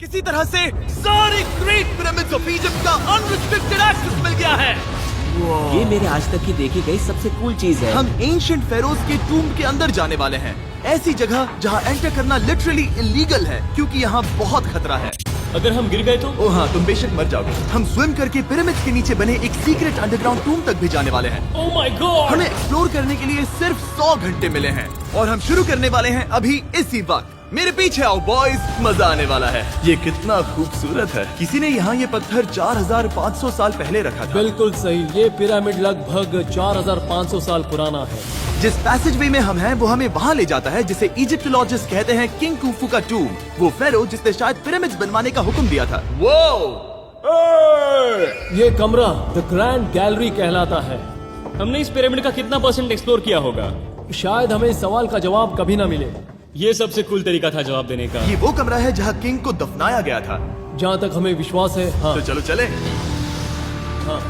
किसी तरह से सारी ग्रेट पिरामिड्स ऑफ इजिप्ट का अनरिस्ट्रिक्टेड एक्सेस मिल गया है। ये मेरे आज तक की देखी गई सबसे कूल चीज है। हम एंशिएंट फेरोज के टूम के अंदर जाने वाले हैं, ऐसी जगह जहां एंटर करना लिटरली इलीगल है क्योंकि यहाँ बहुत खतरा है। अगर हम गिर गए तो? ओ हाँ, तुम बेशक मर जाओगे। हम स्विम करके पिरामिड्स के नीचे बने एक सीक्रेट अंडरग्राउंड टूम तक भी जाने वाले हैं। Oh my God! हमें एक्सप्लोर करने के लिए सिर्फ 100 घंटे मिले हैं और हम शुरू करने वाले हैं अभी इसी वक्त। मेरे पीछे आओ बॉयज, मजा आने वाला है। ये कितना खूबसूरत है। किसी ने यहाँ ये पत्थर 4500 साल पहले रखा था। बिल्कुल सही, ये पिरामिड लगभग 4500 साल पुराना है। जिस पैसेजवे में हम हैं वो हमें वहाँ ले जाता है जिसे इजिप्टोलॉजिस्ट कहते हैं किंग कुफू का टूम, वो फेरो जिसने शायद पिरामिड्स बनवाने का हुक्म दिया था। वो ये कमरा द ग्रैंड गैलरी कहलाता है। हमने इस पिरामिड का कितना % एक्सप्लोर किया होगा? शायद हमें इस सवाल का जवाब कभी ना मिले। ये सबसे कूल तरीका था जवाब देने का। ये वो कमरा है जहाँ किंग को दफनाया गया था। जहाँ तक हमें विश्वास है। हाँ। तो चलो चले। हाँ।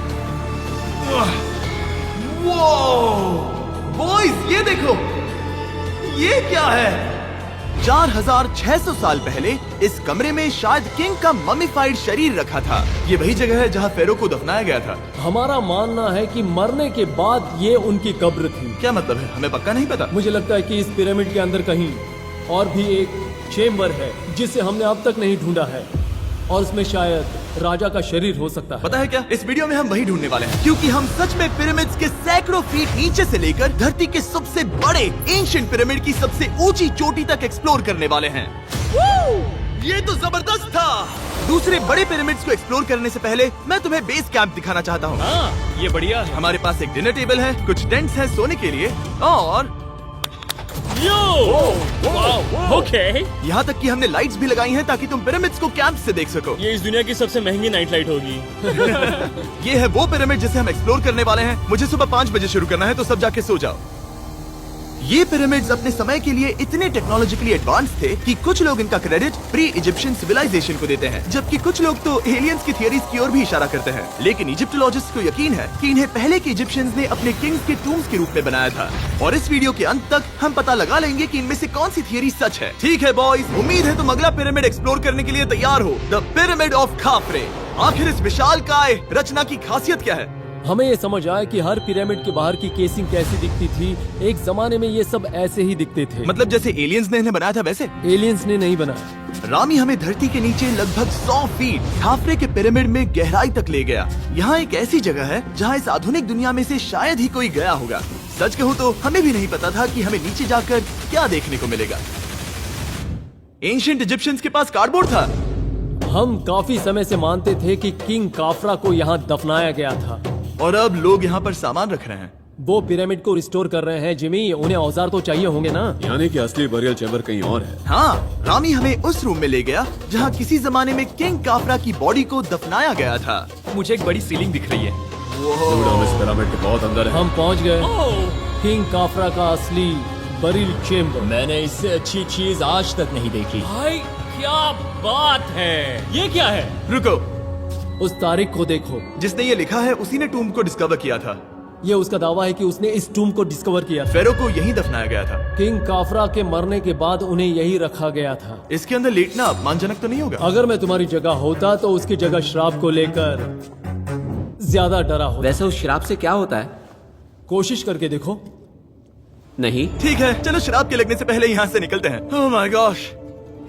बॉयज ये देखो, ये क्या है? 4600 साल पहले इस कमरे में शायद किंग का ममीफाइड शरीर रखा था। ये वही जगह है जहाँ फेरो को दफनाया गया था। हमारा मानना है कि मरने के बाद ये उनकी कब्र थी। क्या मतलब है? हमें पक्का नहीं पता। मुझे लगता है कि इस पिरामिड के अंदर कहीं और भी एक चेम्बर है जिसे हमने अब तक नहीं ढूंढा है और उसमें शायद राजा का शरीर हो सकता है। पता है क्या, इस वीडियो में हम वही ढूंढने वाले हैं क्योंकि हम सच में पिरामिड्स के सैकड़ों फीट नीचे से लेकर धरती के सबसे बड़े एंशिएंट पिरामिड की सबसे ऊंची चोटी तक एक्सप्लोर करने वाले हैं। ये तो जबरदस्त था। दूसरे बड़े पिरामिड्स को एक्सप्लोर करने से पहले मैं तुम्हें बेस कैंप दिखाना चाहता हूँ। हाँ, ये बढ़िया है। हमारे पास एक डिनर टेबल है, कुछ टेंट्स हैं सोने के लिए और ओके। यहाँ तक कि हमने लाइट्स भी लगाई हैं ताकि तुम पिरामिड्स को कैंप से देख सको। ये इस दुनिया की सबसे महंगी नाइट लाइट होगी। ये है वो पिरामिड जिसे हम एक्सप्लोर करने वाले हैं। मुझे सुबह 5 बजे शुरू करना है तो सब जाके सो जाओ। ये पिरामिड्स अपने समय के लिए इतने टेक्नोलॉजिकली एडवांस थे कि कुछ लोग इनका क्रेडिट प्री इजिप्शियन सिविलाइजेशन को देते हैं, जबकि कुछ लोग तो एलियंस की थियरीज की ओर भी इशारा करते हैं। लेकिन इजिप्टोलॉजिस्ट को यकीन है कि इन्हें पहले के इजिप्शियंस ने अपने किंग्स के टूम्स के रूप में बनाया था। और इस वीडियो के अंत तक हम पता लगा लेंगे कि इनमें से कौन सी थियरी सच है। ठीक है बॉयज, उम्मीद है तुम अगला पिरामिड एक्सप्लोर करने के लिए तैयार हो, द पिरामिड ऑफ खाफरे। आखिर इस विशालकाय रचना की खासियत क्या है? हमें ये समझ आया कि हर पिरामिड के बाहर की केसिंग कैसी दिखती थी। एक जमाने में ये सब ऐसे ही दिखते थे। मतलब जैसे एलियंस ने इन्हें बनाया था वैसे? एलियंस ने नहीं बनाया। रामी हमें धरती के नीचे लगभग 100 फीट खाफरे के पिरामिड में गहराई तक ले गया। यहाँ एक ऐसी जगह है जहाँ इस आधुनिक दुनिया में से शायद ही कोई गया होगा। सच कहूँ तो हमें भी नहीं पता था कि हमें नीचे जाकर क्या देखने को मिलेगा। एंशिएंट इजिप्शियंस के पास कार्डबोर्ड था। हम काफी समय से मानते थे कि किंग काफरा को यहाँ दफनाया गया था और अब लोग यहाँ पर सामान रख रहे हैं। वो पिरामिड को रिस्टोर कर रहे हैं। जिमी, उन्हें औजार तो चाहिए होंगे ना? यानी कि असली बरियल चैम्बर कहीं और है। हाँ, रामी हमें उस रूम में ले गया जहाँ किसी जमाने में किंग काफरा की बॉडी को दफनाया गया था। मुझे एक बड़ी सीलिंग दिख रही है। दुड, हम इस पिरामिड के बहुत अंदर है। हम पहुँच गए किंग काफरा का असली बरियल चेम्बर। मैंने इससे अच्छी चीज आज तक नहीं देखी। भाई क्या बात है! ये क्या है? रुको, उस तारीख को देखो। जिसने ये लिखा है उसी ने टूम को डिस्कवर किया था। ये उसका दावा है कि उसने इस टूम को डिस्कवर किया था। फेरो को यहीं दफनाया गया था। किंग काफरा के मरने के बाद उन्हें यही रखा गया था। इसके अंदर लेटना अपमानजनक तो नहीं होगा? अगर मैं तुम्हारी जगह होता तो उसकी जगह शराब को लेकर ज्यादा डरा होता। वैसे उस शराब से क्या होता है? कोशिश करके देखो। नहीं। ठीक है, चलो शराब के लगने से पहले यहाँ से निकलते हैं। ओह माय गॉश,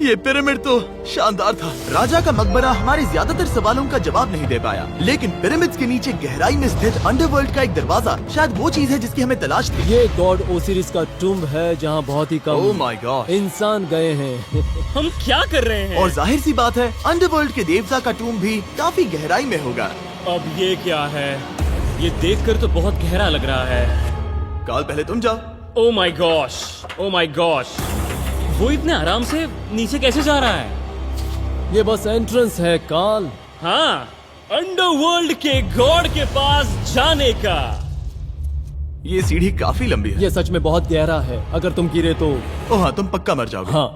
ये पिरामिड तो शानदार था। राजा का मकबरा हमारे ज्यादातर सवालों का जवाब नहीं दे पाया, लेकिन पिरामिड्स के नीचे गहराई में स्थित अंडरवर्ल्ड का एक दरवाजा शायद वो चीज है जिसकी हमें तलाश थी। ये गॉड ओसिरिस का टूम्ब है जहाँ बहुत ही ओह कम माय गॉड इंसान गए हैं। हम क्या कर रहे हैं? और जाहिर सी बात है अंडरवर्ल्ड के देवता का टूम्ब भी काफी गहराई में होगा। अब ये क्या है? ये देखकर तो बहुत गहरा लग रहा है। काल, पहले तुम जाओ। Oh my gosh, oh my gosh, वो इतने आराम से नीचे कैसे जा रहा है? ये बस एंट्रेंस है काल। हाँ, अंडरवर्ल्ड के गॉड के पास जाने का। ये सीढ़ी काफी लंबी है। ये सच में बहुत गहरा है। अगर तुम गिरे तो ओह हाँ, तुम पक्का मर जाओगे। हाँ।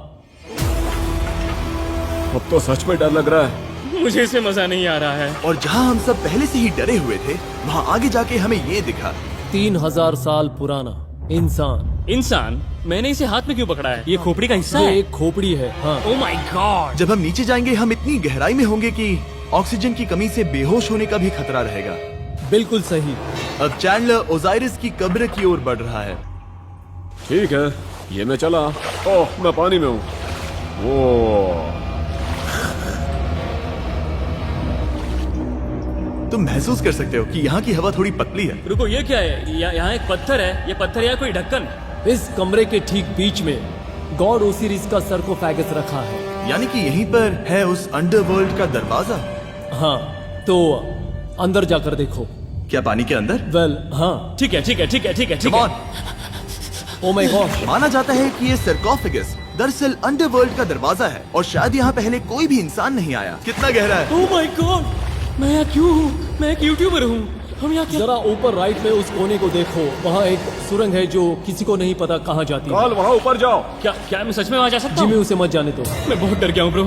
अब तो सच में डर लग रहा है। मुझे इसे मजा नहीं आ रहा है। और जहाँ हम सब पहले से ही डरे हुए थे, वहाँ आगे जाके हमें ये दिखा। 3000 साल पुराना इंसान इंसान, मैंने इसे हाथ में क्यों पकड़ा है? ये खोपड़ी का हिस्सा ये है। एक खोपड़ी है। हाँ, ओ माय गॉड। जब हम नीचे जाएंगे हम इतनी गहराई में होंगे कि ऑक्सीजन की कमी से बेहोश होने का भी खतरा रहेगा। बिल्कुल सही। अब चैंडलर ओजाइरिस की कब्र की ओर बढ़ रहा है। ठीक है, ये मैं चला। ओह, मैं पानी में हूँ। वो तुम महसूस कर सकते हो कि यहाँ की हवा थोड़ी पतली है। रुको, ये क्या है? यहाँ एक पत्थर है। ये पत्थर या कोई ढक्कन? इस कमरे के ठीक बीच में गॉड ओसिरिस का सरकोफेगस रखा है। यानी कि यहीं पर है उस अंडरवर्ल्ड का दरवाजा। हाँ, तो अंदर जाकर देखो। क्या पानी के अंदर? वेल, हाँ। ठीक है, ठीक है, ठीक है, ठीक है, ठीक Come है। on। Oh my God. माना जाता है कि ये सरकोफेगस दरअसल अंडरवर्ल्ड का दरवाजा है और शायद यहाँ पहले कोई भी इंसान नहीं आया। कितना गहरा है? ओ माय गॉड, मैं यहाँ क्यों हूँ? मैं एक यूट्यूबर हूँ। हम यहाँ क्या? जरा ऊपर राइट में उस कोने को देखो, वहाँ एक सुरंग है जो किसी को नहीं पता कहाँ जाती है। काल, वहाँ ऊपर जाओ। क्या मैं सच में वहाँ जा सकता जिमी, हूँ? उसे मत जाने दो। मैं बहुत डर गया हूँ ब्रो।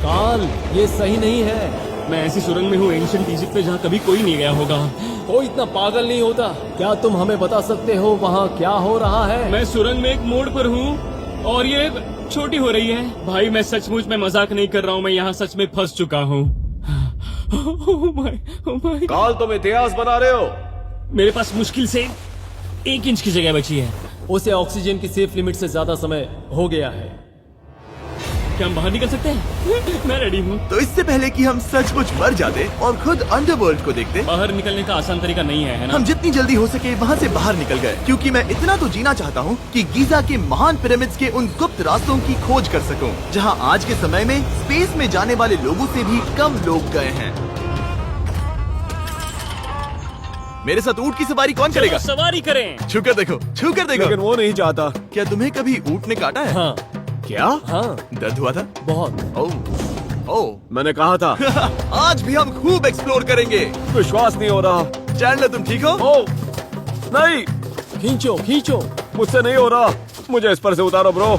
काल, ये सही नहीं है। मैं ऐसी सुरंग में हूँ एंशिएंट इजिप्ट में जहाँ कभी कोई नहीं गया होगा। कोई इतना पागल नहीं होता। क्या तुम हमें बता सकते हो वहाँ क्या हो रहा है? मैं सुरंग में एक मोड़ पर हूँ और ये छोटी हो रही है। भाई मैं सचमुच में मजाक नहीं कर रहा हूँ, मैं यहाँ सच में फंस चुका हूँ। Oh my। काल, तुम इतिहास बना रहे हो। मेरे पास मुश्किल से 1 इंच की जगह बची है। उसे ऑक्सीजन की सेफ लिमिट से ज्यादा समय हो गया है। क्या हम बाहर निकल सकते हैं? मैं रेडी हूँ। तो इससे पहले कि हम सचमुच मर जाते और खुद अंडरवर्ल्ड को देखते, बाहर निकलने का आसान तरीका नहीं है ना? हम जितनी जल्दी हो सके वहाँ से बाहर निकल गए, क्योंकि मैं इतना तो जीना चाहता हूँ कि गीजा के महान पिरामिड्स के उन गुप्त रास्तों की खोज कर सकूं, जहाँ आज के समय में स्पेस में जाने वाले लोगों से भी कम लोग गए हैं। मेरे साथ ऊंट की सवारी कौन करेगा? चलो सवारी करें। छूकर देखो, छूकर देखो। लेकिन वो नहीं चाहता। क्या तुम्हें कभी ऊंट ने काटा है? हाँ, क्या? हाँ, दर्द हुआ था? बहुत। ओह, ओह। मैंने कहा था। आज भी हम खूब एक्सप्लोर करेंगे। विश्वास नहीं हो रहा। चैंडलर, तुम ठीक हो? ओह, नहीं, खींचो, खींचो। मुझसे नहीं हो रहा। मुझे इस पर से उतारो ब्रो।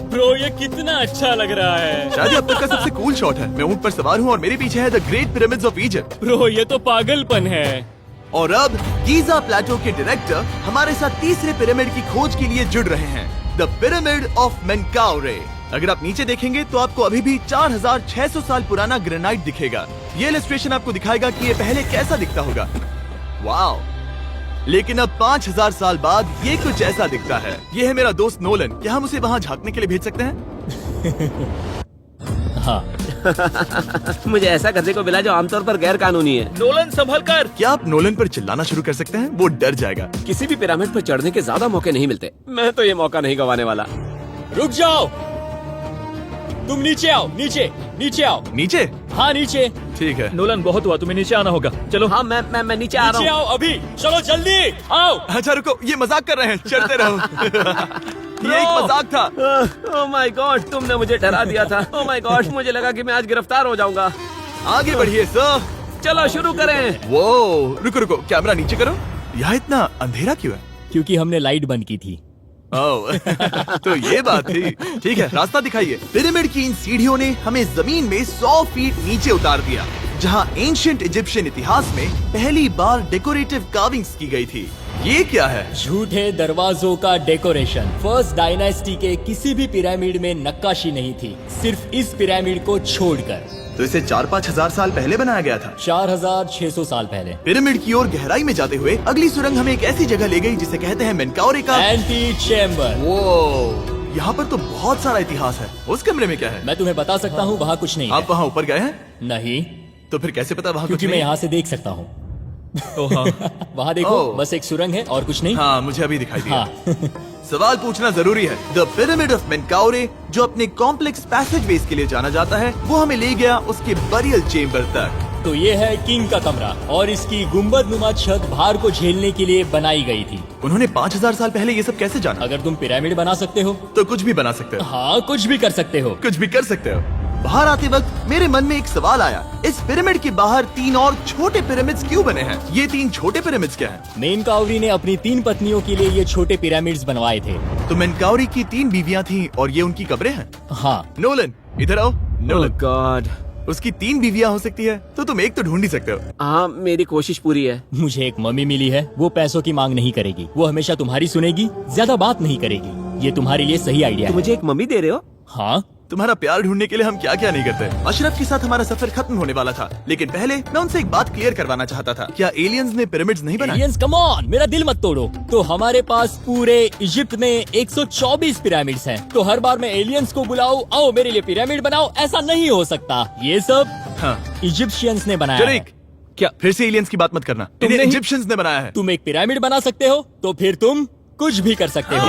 ब्रो ये कितना अच्छा लग रहा है। शायद ये अब तक का सबसे कूल शॉट है। मैं ऊंट पर सवार हूँ और मेरे पीछे है the great pyramids of Egypt. Bro ये तो पागलपन है। और अब गीजा प्लेटो के डायरेक्टर हमारे साथ तीसरे पिरामिड की खोज के लिए जुड़ रहे हैं, द पिरामिड ऑफ मेनकाउरे। अगर आप नीचे देखेंगे तो आपको अभी भी 4600 साल पुराना ग्रेनाइट दिखेगा। ये इलस्ट्रेशन आपको दिखाएगा कि ये पहले कैसा दिखता होगा। वाओ! लेकिन अब 5000 साल बाद ये कुछ ऐसा दिखता है। ये है मेरा दोस्त नोलन। क्या हम उसे वहाँ झांकने के लिए भेज सकते हैं? हाँ। मुझे ऐसा करने को मिला जो आमतौर पर गैर कानूनी है। नोलन संभल कर। क्या आप नोलन पर चिल्लाना शुरू कर सकते हैं? वो डर जाएगा। किसी भी पिरामिड पर चढ़ने के ज्यादा मौके नहीं मिलते। मैं तो ये मौका नहीं गंवाने वाला। रुक जाओ, तुम नीचे आओ। नीचे नीचे आओ। नीचे? हाँ नीचे। ठीक है। नोलन बहुत हुआ, तुम्हें नीचे आना होगा। चलो। हाँ, मैं नीचे आ रहा नीचे हूँ। आओ अभी। चलो जल्दी आओ। अच्छा रुको, ये मजाक कर रहे हैं। चढ़ते रहो। ये एक मजाक था। ओह माय गॉड, तुमने मुझे डरा दिया था। ओह माय गॉड, मुझे लगा कि मैं आज गिरफ्तार हो जाऊंगा। आगे बढ़िए सर। चलो शुरू करें। वो रुको रुको, कैमरा नीचे करो। यहाँ इतना अंधेरा क्यों है? क्योंकि हमने लाइट बंद की थी। ओह, तो ये बात थी। ठीक है, रास्ता दिखाइए। पिरामिड की इन सीढ़ियों ने हमें जमीन में 100 फीट नीचे उतार दिया, जहाँ एंशिएंट इजिप्शियन इतिहास में पहली बार डेकोरेटिव कार्विंग्स की गई थी। ये क्या है? झूठे दरवाजों का डेकोरेशन। फर्स्ट डायनेस्टी के किसी भी पिरामिड में नक्काशी नहीं थी, सिर्फ इस पिरामिड को छोड़कर। तो इसे 4-5 हजार साल पहले बनाया गया था। 4600 साल पहले। पिरामिड की ओर गहराई में जाते हुए अगली सुरंग हमें एक ऐसी जगह ले गई जिसे कहते हैं मेनकाउरे का एंटी चैम्बर। वो यहाँ पर तो बहुत सारा इतिहास है। उस कमरे में क्या है? मैं तुम्हें बता सकता हूँ, वहाँ कुछ नहीं आप है। वहाँ ऊपर गए हैं? नहीं, तो फिर कैसे पता वहाँ कुछ क्योंकि मैं नहीं? यहाँ से देख सकता हूँ। वहाँ देखो, ओह। बस एक सुरंग है और कुछ नहीं। हाँ, मुझे अभी दिखाई दिया। हाँ। सवाल पूछना जरूरी है। द पिरामिड ऑफ मेनकाउरे, जो अपने कॉम्प्लेक्स पैसेजवेज के लिए जाना जाता है, वो हमें ले गया उसके बरियल चेम्बर तक। तो ये है किंग का कमरा और इसकी गुम्बद नुमा छत भार को झेलने के लिए बनाई गई थी। उन्होंने 5000 साल पहले ये सब कैसे जाना? अगर तुम पिरामिड बना सकते हो तो कुछ भी बना सकते हो। हाँ, कुछ भी कर सकते हो। कुछ भी कर सकते हो। बाहर आते वक्त मेरे मन में एक सवाल आया, इस पिरामिड के बाहर 3 और छोटे पिरामिड्स क्यों बने हैं? ये 3 छोटे पिरामिड्स क्या हैं? मेनकाउरी ने अपनी 3 पत्नियों के लिए ये छोटे पिरामिड्स बनवाए थे। तो मेनकाउरी की 3 बीवियां थीं और ये उनकी कब्रें हैं। हाँ। नोलन, इधर आओ। ओह नोलन, गॉड, उसकी 3 बीवियां हो सकती है, तो तुम एक तो ढूंढ ही सकते हो। हाँ, मेरी कोशिश पूरी है। मुझे एक मम्मी मिली है, वो पैसों की मांग नहीं करेगी, वो हमेशा तुम्हारी सुनेगी, ज्यादा बात नहीं करेगी। ये तुम्हारे लिए सही आइडिया तो है। मुझे एक मम्मी दे रहे हो? हाँ, तुम्हारा प्यार ढूंढने के लिए हम क्या क्या नहीं करते। अशरफ के साथ हमारा सफर खत्म होने वाला था, लेकिन पहले मैं उनसे एक बात क्लियर करवाना चाहता था। क्या एलियंस ने पिरामिड्स नहीं बनाए? एलियंस कम ऑन, मेरा दिल मत तोड़ो। तो हमारे पास पूरे इजिप्ट में 124 पिरामिड्स हैं। तो हर बार मैं एलियंस को बुलाऊं, आओ मेरे लिए पिरामिड बनाओ, ऐसा नहीं हो सकता। ये सब हाँ। इजिप्शियंस ने बनाया है। जरीक, क्या फिर से एलियंस की बात मत करना। तुमने इन्हें ही- इजिप्शियंस ने बनाया है। तुम एक पिरामिड बना सकते हो, तो फिर तुम कुछ भी कर सकते हो।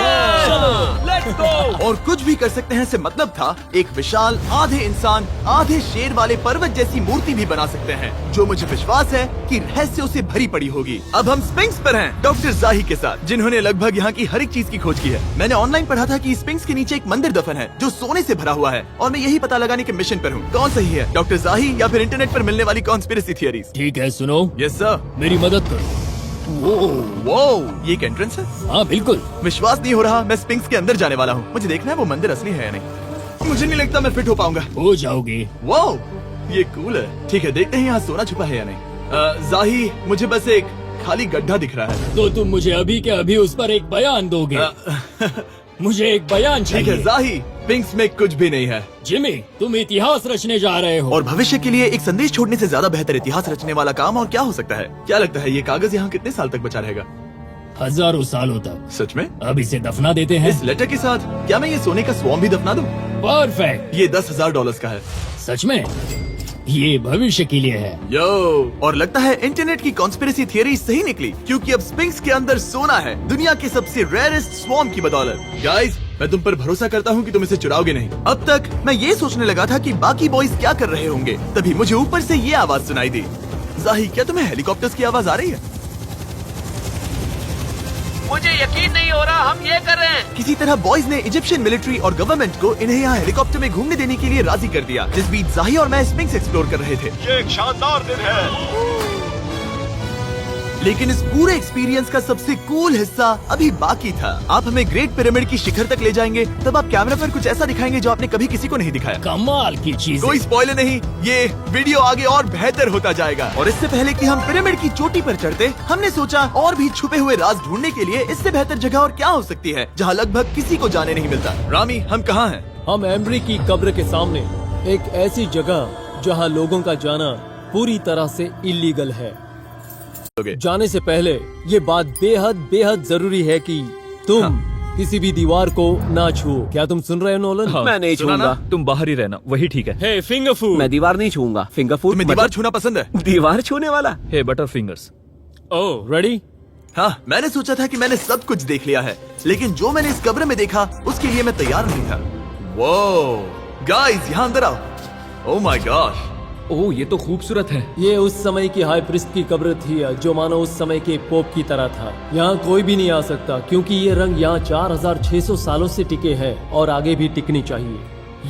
Let's go. और कुछ भी कर सकते हैं से मतलब था एक विशाल आधे इंसान आधे शेर वाले पर्वत जैसी मूर्ति भी बना सकते हैं, जो मुझे विश्वास है कि रहस्यों से भरी पड़ी होगी। अब हम स्पिंक्स पर हैं, डॉक्टर जाही के साथ, जिन्होंने लगभग यहाँ की हर एक चीज की खोज की है। मैंने ऑनलाइन पढ़ा था कि स्पिंक्स के नीचे एक मंदिर दफन है जो सोने से भरा हुआ है, और मैं यही पता लगाने के मिशन पर हूँ। कौन सही है, डॉक्टर जाही या फिर इंटरनेट पर मिलने वाली कॉन्स्पिरेसी थियरीज? ठीक है, सुनो, यस सर। मेरी मदद करो। वो ये एक एंट्रेंस है? हाँ बिल्कुल। विश्वास नहीं हो रहा, मैं स्पिंक्स के अंदर जाने वाला हूँ। मुझे देखना है वो मंदिर असली है या नहीं। मुझे नहीं लगता मैं फिट हो पाऊंगा। हो जाओगे। वो ये कूल है। ठीक है, देखते हैं यहाँ सोना छुपा है या नहीं। जाही, मुझे बस एक खाली गड्ढा दिख रहा है। तो तुम मुझे अभी के अभी उस पर एक बयान दोगे? मुझे एक बयान ठीक है चाहिए। जाही, स्पिंक्स में कुछ भी नहीं है। जिमी, तुम इतिहास रचने जा रहे हो। और भविष्य के लिए एक संदेश छोड़ने से ज्यादा बेहतर इतिहास रचने वाला काम और क्या हो सकता है? क्या लगता है ये कागज यहाँ कितने साल तक बचा रहेगा? हजारों सालों तक। सच में? अब इसे दफना देते हैं। इस लेटर के साथ क्या मैं ये सोने का स्वॉर्म भी दफना दूं? परफेक्ट। ये $10,000 का है। सच में? ये भविष्य के लिए है। यो, और लगता है इंटरनेट की कॉन्स्पिरेसी थियरी सही निकली, क्योंकि अब स्पिंक्स के अंदर सोना है, दुनिया के सबसे रेयरेस्ट स्वॉर्म की बदौलत। गाइस, मैं तुम पर भरोसा करता हूँ कि तुम इसे चुराओगे नहीं। अब तक मैं ये सोचने लगा था कि बाकी बॉयज क्या कर रहे होंगे, तभी मुझे ऊपर से ये आवाज सुनाई दी। जाही, क्या तुम्हें हेलीकॉप्टर्स की आवाज आ रही है? मुझे यकीन नहीं हो रहा हम ये कर रहे हैं। किसी तरह बॉयज ने इजिप्शियन मिलिट्री और गवर्नमेंट को इन्हें यहाँ हेलीकॉप्टर में घूमने देने के लिए राजी कर दिया, जिस बीच जाही और मैं स्पिंक्स एक्सप्लोर कर रहे थे। ये एक शानदार दिन है। लेकिन इस पूरे एक्सपीरियंस का सबसे कूल हिस्सा अभी बाकी था। आप हमें ग्रेट पिरामिड की शिखर तक ले जाएंगे, तब आप कैमरा पर कुछ ऐसा दिखाएंगे जो आपने कभी किसी को नहीं दिखाया। कमाल की चीज। कोई स्पॉइलर नहीं, ये वीडियो आगे और बेहतर होता जाएगा। और इससे पहले कि हम पिरामिड की चोटी पर चढ़ते, हमने सोचा और भी छुपे हुए राज ढूंढने के लिए इससे बेहतर जगह और क्या हो सकती है, जहाँ लगभग किसी को जाने नहीं मिलता। रामी, हम कहाँ हैं? हम एम्ब्री की कब्र के सामने, एक ऐसी जगह जहां लोगों का जाना पूरी तरह से इलीगल है। जाने से पहले ये बात बेहद बेहद जरूरी है कि तुम किसी भी दीवार को ना छुओ। क्या तुम सुन रहे हो नोलन? मैं नहीं सुना ना? छूऊंगा। तुम बाहर ही रहना, वही ठीक है। हे फिंगर फूड। मैं दीवार नहीं छूऊंगा। फिंगर फूड तुम्हें दीवार छूना पसंद है? दीवार छूने वाला? हे बटर फिंगर्स। ओह, रेडी? हाँ, मैंने सोचा था कि मैंने सब कुछ देख लिया है, लेकिन जो मैंने इस कब्र में देखा उसके लिए मैं तैयार नहीं था। वो गाइस, यहाँ अंदर आओ। ओह माय गॉश, ओह, ये तो खूबसूरत है। ये उस समय की हाई प्रिस्ट की कब्र थी, जो मानो उस समय के पोप की तरह था। यहाँ कोई भी नहीं आ सकता, क्योंकि ये रंग यहाँ 4600 सालों से टिके हैं और आगे भी टिकनी चाहिए।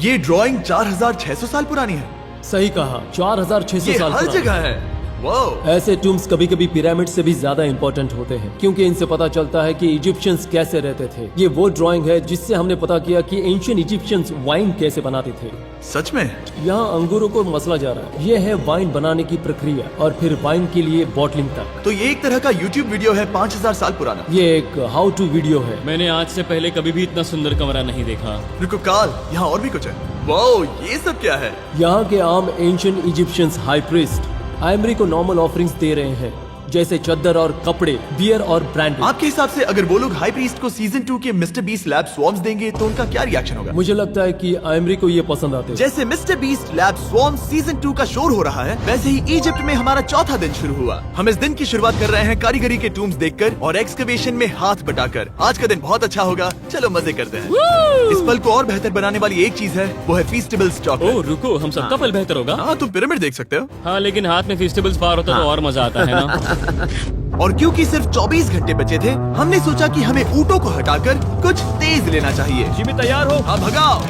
ये ड्राइंग 4600 साल पुरानी है। सही कहा, 4600 ये साल हर पुरानी। जगह है। वाह, ऐसे टूम्स कभी कभी पिरामिड से भी ज्यादा इंपॉर्टेंट होते हैं, क्योंकि इनसे पता चलता है कि इजिप्शियंस कैसे रहते थे। ये वो ड्राइंग है जिससे हमने पता किया कि एंशियंट इजिप्शियंस वाइन कैसे बनाते थे। सच में? यहाँ अंगूरों को मसला जा रहा है। ये है वाइन बनाने की प्रक्रिया और फिर वाइन के लिए बॉटलिंग तक। तो ये एक तरह का YouTube वीडियो है 5000 साल पुराना। ये एक हाउ टू वीडियो है। मैंने आज से पहले कभी भी इतना सुंदर कमरा नहीं देखा। रुको काल, यहाँ और भी कुछ है। वाओ, ये सब क्या है? यहाँ के आम एंशियंट इजिप्शियंस हाई प्रीस्ट आइमरी को नॉर्मल ऑफरिंग्स दे रहे हैं, जैसे चद्दर और कपड़े, बियर और ब्रांड। आपके हिसाब से अगर वो लोग हाई प्रीस्ट को सीजन 2 के मिस्टर बीस्ट लैब स्वॉर्म्स देंगे तो उनका क्या रिएक्शन होगा? मुझे लगता है कि आइमरी को ये पसंद आते हैं। जैसे मिस्टर बीस्ट लैब स्वॉर्म्स सीजन 2 का शोर हो रहा है, वैसे ही इजिप्ट में हमारा चौथा दिन शुरू हुआ। हम इस दिन की शुरुआत कर रहे हैं कारीगरी के टूम्स देखकर और एक्सकवेशन में हाथ बटाकर। आज का दिन बहुत अच्छा होगा, चलो मजे करते हैं। इस पल को और बेहतर बनाने वाली एक चीज है, वो है फीस्टेबल्स ओह चॉकलेट। रुको, हम सबका पल बेहतर होगा। हाँ, तुम पिरामिड देख सकते हो। हाँ, लेकिन हाथ में फेस्टिवल्स बार होता तो और मजा आता है ना। और क्योंकि सिर्फ 24 घंटे बचे थे, हमने सोचा कि हमें ऊँटों को हटाकर कुछ तेज लेना चाहिए। जिमी तैयार हो? हाँ, भगाओ।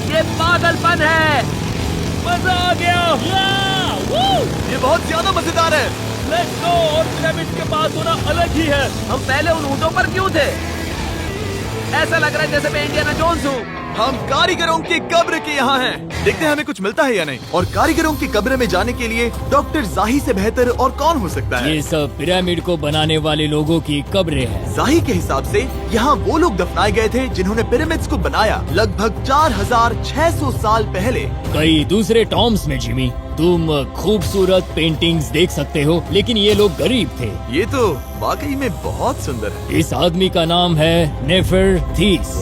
ये पागलपन है। मजा आ गया। ये बहुत ज्यादा मजेदार है। Let's go. और पिरामिड के पास होना अलग ही है। हम पहले उन ऊँटों पर क्यों थे? ऐसा लग रहा है जैसे मैं इंडियाना जोन्स हूँ। हम कारीगरों की कब्र के यहाँ हैं। देखते हैं हमें कुछ मिलता है या नहीं। और कारीगरों की कब्र में जाने के लिए डॉक्टर जाही से बेहतर और कौन हो सकता है। ये सब पिरामिड को बनाने वाले लोगों की कब्रें हैं। जाही के हिसाब से यहाँ वो लोग दफनाए गए थे जिन्होंने पिरामिड्स को बनाया लगभग 4600 साल पहले। कई दूसरे टॉम्स में जिमी, तुम खूबसूरत पेंटिंग्स देख सकते हो, लेकिन ये लोग गरीब थे। ये तो वाकई में बहुत सुंदर है। इस आदमी का नाम है नेफरथीस।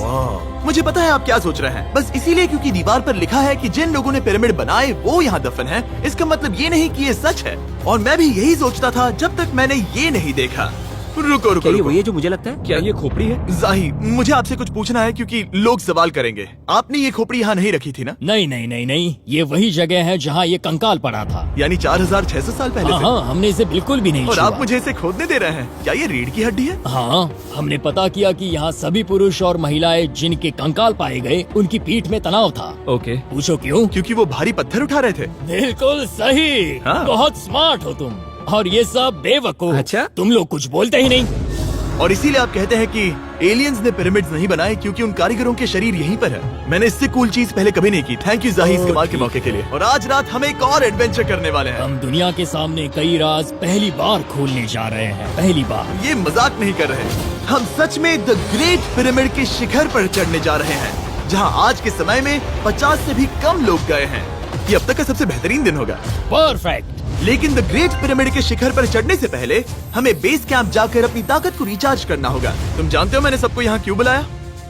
मुझे पता है आप क्या सोच रहे हैं, बस इसीलिए क्योंकि दीवार पर लिखा है कि जिन लोगों ने पिरामिड बनाए वो यहाँ दफन है, इसका मतलब ये नहीं कि ये सच है। और मैं भी यही सोचता था जब तक मैंने ये नहीं देखा। रुको रुको क्या ये रुको। वही है जो मुझे लगता है? क्या ये खोपड़ी है? जाही, मुझे आपसे कुछ पूछना है क्योंकि लोग सवाल करेंगे। आपने ये खोपड़ी यहाँ नहीं रखी थी ना? नहीं नहीं नहीं नहीं, ये वही जगह है जहाँ ये कंकाल पड़ा था। यानी 4600 साल पहले हाँ से? हाँ, हमने इसे बिल्कुल भी नहीं और छुआ। आप मुझे इसे खोदने दे रहे हैं? क्या ये रीढ़ की हड्डी है? हाँ, हमने पता किया कि यहाँ सभी पुरुष और महिलाएं जिनके कंकाल पाए गए उनकी पीठ में तनाव था। ओके। पूछो क्यों? क्योंकि वो भारी पत्थर उठा रहे थे। बिल्कुल सही। हाँ। बहुत स्मार्ट हो तुम। और ये सब बेवकूफ। अच्छा? तुम लोग कुछ बोलते ही नहीं। और इसीलिए आप कहते हैं कि एलियंस ने पिरामिड्स नहीं बनाए क्योंकि उन कारीगरों के शरीर यहीं पर है। मैंने इससे कूल चीज पहले कभी नहीं की। थैंक यू जाही इस कमाल के मौके के लिए। और आज रात हम एक और एडवेंचर करने वाले हैं। हम दुनिया के सामने कई राज पहली बार खोलने जा रहे हैं। पहली बार। ये मजाक नहीं कर रहे। हम सच में द ग्रेट पिरामिड के शिखर पर चढ़ने जा रहे हैं, जहां आज के समय में 50 से भी कम लोग गए हैं। ये अब तक का सबसे बेहतरीन दिन होगा। परफेक्ट। लेकिन द ग्रेट पिरामिड के शिखर पर चढ़ने से पहले हमें बेस कैंप जाकर अपनी ताकत को रिचार्ज करना होगा। तुम जानते हो मैंने सबको यहाँ क्यों बुलाया?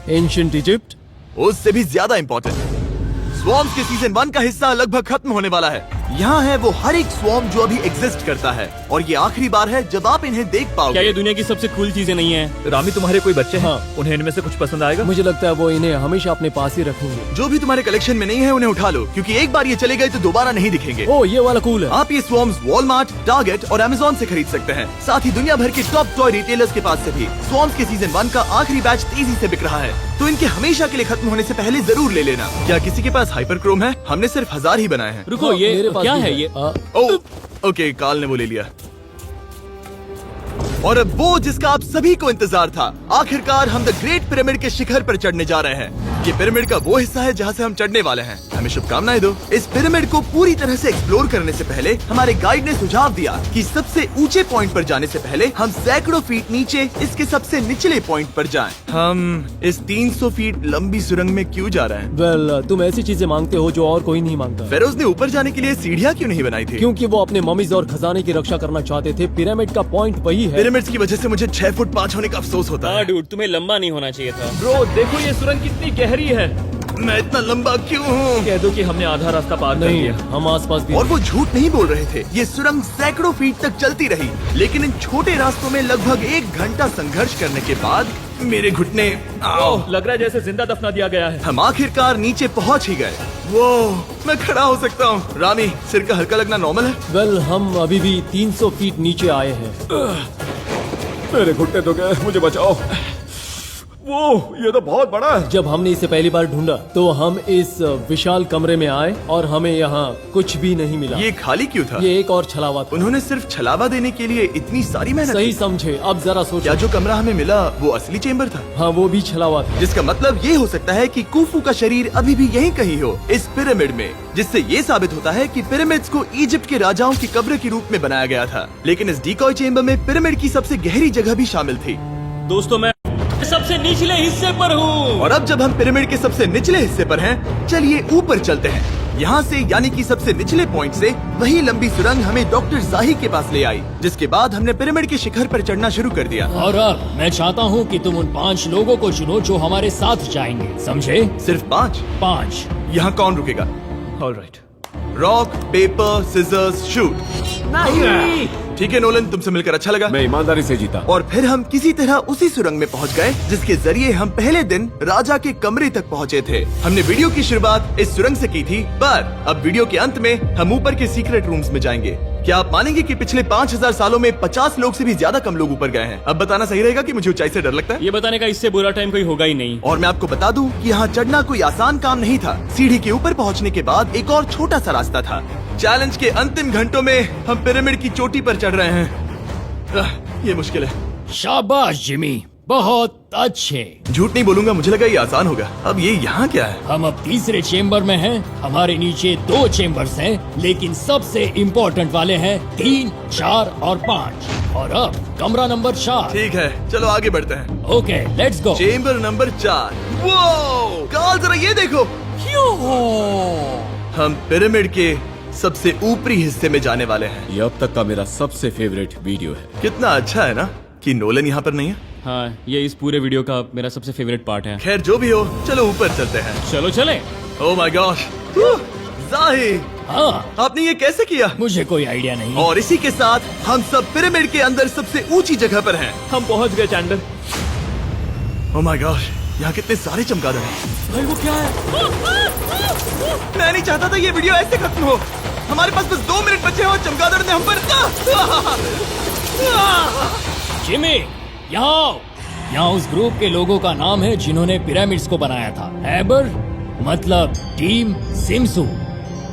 Ancient Egypt. उससे भी ज्यादा इम्पोर्टेंट, स्वॉर्म्स के सीजन 1 का हिस्सा लगभग खत्म होने वाला है। यहाँ है वो हर एक स्वॉर्म जो अभी एग्जिस्ट करता है, और ये आखिरी बार है जब आप इन्हें देख क्या पाओगे। ये दुनिया की सबसे कूल चीजें नहीं है? रामी, तुम्हारे कोई बच्चे हैं? हाँ। उन्हें इनमें से कुछ पसंद आएगा? मुझे लगता है वो इन्हें हमेशा अपने पास ही रखेंगे। जो भी तुम्हारे कलेक्शन में नहीं है उन्हें उठा लो, क्योंकि एक बार ये चले गए तो दोबारा नहीं दिखेंगे। ओ, ये वाला कूल है। आप ये स्वॉर्म्स वॉलमार्ट, टारगेट और अमेज़न से खरीद सकते हैं। साथ ही दुनिया भर के टॉप टॉय रिटेलर्स के पास से भी। स्वॉर्म्स के सीजन 1 का आखिरी बैच तेजी से बिक रहा है, तो इनके हमेशा के लिए खत्म होने से पहले जरूर ले लेना। क्या किसी के पास हाइपर क्रोम है? हमने सिर्फ 1000 ही बनाए हैं। रुको, हाँ, ये मेरे पास क्या भी है ये? ओके, काल ने वो ले लिया। और अब वो जिसका आप सभी को इंतजार था, आखिरकार हम द ग्रेट पिरामिड के शिखर पर चढ़ने जा रहे हैं। ये पिरामिड का वो हिस्सा है जहाँ से हम चढ़ने वाले हैं। हमें शुभकामनाएं दो। इस पिरामिड को पूरी तरह से एक्सप्लोर करने से पहले हमारे गाइड ने सुझाव दिया कि सबसे ऊंचे पॉइंट पर जाने से पहले हम सैकड़ों फीट नीचे इसके सबसे निचले पॉइंट पर जाएं। हम इस 300 फीट लंबी सुरंग में क्यों जा रहे हैं? वेल, तुम ऐसी चीजें मांगते हो जो और कोई नहीं मांगता। फेरोज ने ऊपर जाने के लिए सीढ़ियाँ क्यों नहीं बनाई थी? क्योंकि वो अपने ममीज और खजाने की रक्षा करना चाहते थे। पिरामिड का पॉइंट वही है। पिरामिड्स की वजह से मुझे 6 फुट 5 होने का अफसोस होता हाँ है। डूड, तुम्हें लंबा नहीं होना चाहिए था। ब्रो, देखो ये सुरंग कितनी गहरी है। मैं इतना लंबा क्यों हूँ? कह दो कि हमने आधा रास्ता पार कर नहीं, लिया। हम आसपास भी और वो झूठ नहीं बोल रहे थे। ये सुरंग सैकड़ों फीट तक चलती रही, लेकिन इन छोटे रास्तों में लगभग 1 घंटा संघर्ष करने के बाद मेरे घुटने ओह, लग रहा है जैसे जिंदा दफना दिया गया है। हम आखिरकार नीचे पहुंच ही गए। वो मैं खड़ा हो सकता हूँ। रामी, सिर का हल्का लगना नॉर्मल है? वेल, हम अभी भी 300 फीट नीचे आए हैं। मेरे घुटने तो गए, मुझे बचाओ। वो ये तो बहुत बड़ा है। जब हमने इसे पहली बार ढूंढा तो हम इस विशाल कमरे में आए और हमें यहाँ कुछ भी नहीं मिला। ये खाली क्यों था? ये एक और छलावा था। उन्होंने सिर्फ छलावा देने के लिए इतनी सारी मेहनत सही की? समझे। अब जरा क्या सोचो। जो कमरा हमें मिला वो असली चेम्बर था? हाँ, वो भी छलावा था। जिसका मतलब ये हो सकता है कि कुफू का शरीर अभी भी यहीं कहीं हो, इस पिरामिड में, जिससे ये साबित होता है कि पिरामिड्स को इजिप्ट के राजाओं की कब्र के रूप में बनाया गया था। लेकिन इस डिकॉय चेम्बर में पिरामिड की सबसे गहरी जगह भी शामिल थी। दोस्तों, मैं सबसे निचले हिस्से पर हूँ। और अब जब हम पिरामिड के सबसे निचले हिस्से पर हैं, चलिए ऊपर चलते हैं। यहाँ से यानी कि सबसे निचले पॉइंट से वही लंबी सुरंग हमें डॉक्टर जाही के पास ले आई, जिसके बाद हमने पिरामिड के शिखर पर चढ़ना शुरू कर दिया। और अब मैं चाहता हूँ कि तुम उन 5 लोगों को चुनो जो हमारे साथ जाएंगे, समझे? सिर्फ 5? 5। यहाँ कौन रुकेगा? Alright. Rock, paper, scissors, shoot. ठीक है नोलन, तुमसे मिलकर अच्छा लगा। मैं ईमानदारी से जीता। और फिर हम किसी तरह उसी सुरंग में पहुंच गए जिसके जरिए हम पहले दिन राजा के कमरे तक पहुंचे थे। हमने वीडियो की शुरुआत इस सुरंग से की थी, पर अब वीडियो के अंत में हम ऊपर के सीक्रेट रूम्स में जाएंगे। क्या आप मानेंगे कि पिछले 5000 सालों में 50 लोग से भी ज्यादा कम लोग ऊपर गए हैं? अब बताना सही रहेगा कि मुझे ऊंचाई से डर लगता है। ये बताने का इससे बुरा टाइम कोई होगा ही नहीं। और मैं आपको बता दूं कि यहाँ चढ़ना कोई आसान काम नहीं था। सीढ़ी के ऊपर पहुँचने के बाद एक और छोटा सा रास्ता था। चैलेंज के अंतिम घंटों में हम पिरामिड की चोटी पर चढ़ रहे हैं। ये मुश्किल है। शाबाश जिमी, बहुत अच्छे। झूठ नहीं बोलूंगा, मुझे लगा ये आसान होगा। अब ये यहाँ क्या है? हम अब तीसरे चेम्बर में हैं। हमारे नीचे 2 चेम्बर्स हैं, लेकिन सबसे इम्पोर्टेंट वाले हैं 3, 4 और 5। और अब कमरा नंबर 4। ठीक है, चलो आगे बढ़ते हैं। Okay, let's go. Chamber number 4। वो कार्ल, जरा ये देखो। हम पिरामिड के सबसे ऊपरी हिस्से में जाने वाले हैं। ये अब तक का मेरा सबसे फेवरेट वीडियो है। कितना अच्छा है ना कि नोलन यहाँ पर नहीं है। हाँ, ये इस पूरे वीडियो का मेरा सबसे फेवरेट पार्ट है। खैर जो भी हो, चलो ऊपर चलते हैं। चलो चले। ओह माय गॉश, जाहिर, हाँ, आपने ये कैसे किया? मुझे कोई आइडिया नहीं। और इसी के साथ हम सब पिरामिड के अंदर सबसे ऊंची जगह पर हैं। हम पहुंच गए चैंडलर। ओह माय गॉश, यहाँ कितने सारे चमगादड़ हैं। भाई वो क्या है? मैं नहीं चाहता था ये वीडियो ऐसे खत्म हो। हमारे पास बस 2 मिनट बचे हैं और चमगादड़ ने हम पर जिमी, यहाँ आओ। यहाँ उस ग्रुप के लोगों का नाम है जिन्होंने पिरामिड्स को बनाया था। एबर मतलब टीम, सिमसू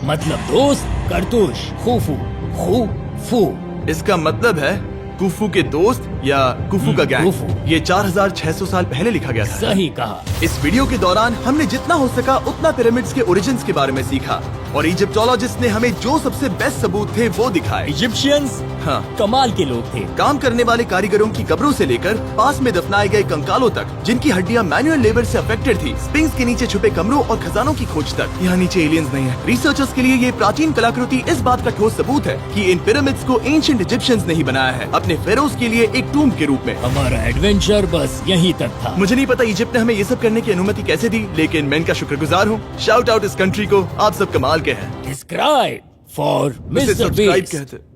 मतलब दोस्त, करतुश, खुफू, खुफू। इसका मतलब है कुफू के दोस्त या कुफू का गैंग। कुफू। ये 4600 साल पहले लिखा गया था। सही कहा। इस वीडियो के दौरान हमने जितना हो सका उतना पिरामिड्स के ओरिजिन्स के बारे में सीखा और इजिप्टोलॉजिस्ट ने हमें जो सबसे बेस्ट सबूत थे वो दिखाए। इजिप्शियंस हाँ, कमाल के लोग थे। काम करने वाले कारीगरों की कब्रों से लेकर पास में दफनाए गए कंकालों तक, जिनकी हड्डियां मैनुअल लेबर से अफेक्टेड थी, स्पिंक्स के नीचे छुपे कमरों और खजानों की खोज तक। यहाँ नीचे एलियंस नहीं है। रिसर्चर्स के लिए ये प्राचीन कलाकृति इस बात का ठोस सबूत है कि इन पिरामिड्स को एंशिएंट इजिप्शियंस ने ही बनाया है, अपने फेरोज के लिए एक टूम्ब के रूप में। हमारा एडवेंचर बस यहीं तक था। मुझे नहीं पता इजिप्ट ने हमें ये सब करने की अनुमति कैसे दी, लेकिन मैं इनका शुक्रगुजार हूँ। शाउट आउट इस कंट्री को, आप सब कमाल के हैं। Subscribe for उसे Mr. Subscribe Beast। कहते